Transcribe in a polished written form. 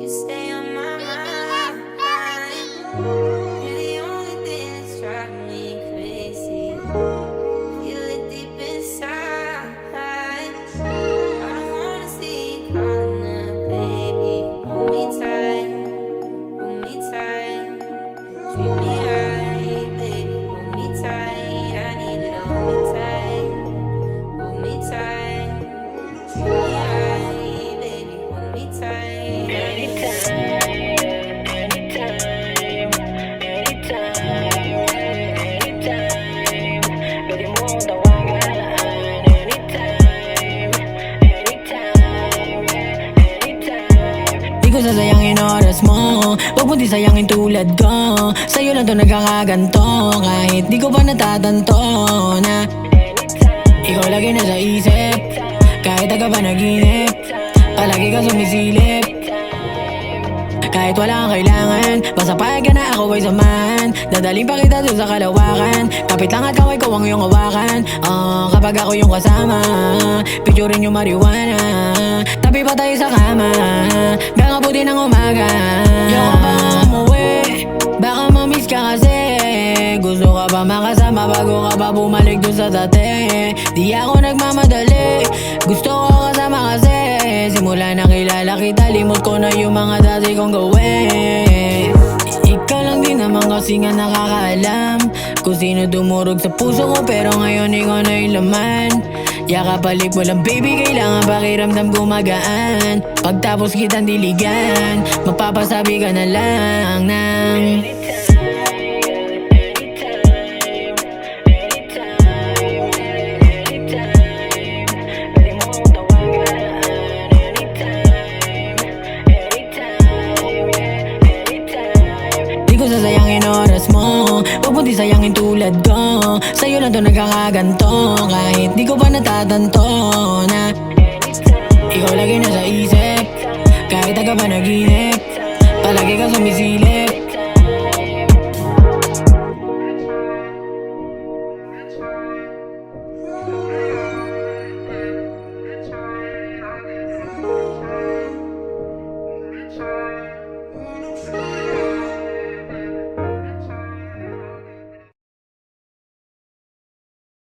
You stay on my mind. You're the only thing that's driving me crazy. Feel it deep inside. I don't wanna see you calling up, baby. Hold me tight, hold me tight. Treat me right, baby. Hold me tight. I need it. Hold me tight, hold me tight. Treat me right, baby. Hold me tight. Di ko sasayangin oras mo, wag mo di sayangin tulad ko. Sa'yo lang to nagkakaganto, kahit di ko pa natatanto na ikaw lagi nasa isip, kahit aga pa naginip, palagi ka sumisilip. Kahit wala kang kailangan, basta payag ka na ako ay samahan. Dadaling pa kita doon sa kalawakan, kapit lang at kaway ko ang iyong hawakan. Kapag ako yung kasama, picturein yung marijuana, tabi pa tayo sa kama, gagabuti ng umaga. Yaw ka ba umuwi? Baka mamiss ka kasi. Gusto ka ba makasama bago ka pa bumalik doon sa dati? Di ako nagmamadali, gusto ko kasama kasi. Simula na kilala kita, limot ko na yung mga dati kong gawin. Ikaw lang din naman kasi nga nakakaalam kung sino dumurog sa puso ko, pero ngayon ikaw na yung laman. Yakapalik mo lang baby, kailangan pakiramdam gumagaan. Pagtapos kitang diligan, magpapasabi ka na lang ng di ko sasayangin oras mo, wag mo di sayangin tulad ko. Sa'yo lang to nagkakaganto, kahit di ko pa natatanto na ikaw lagi nasa isip, kahit aga pa naginip, palagi ka sumisilip.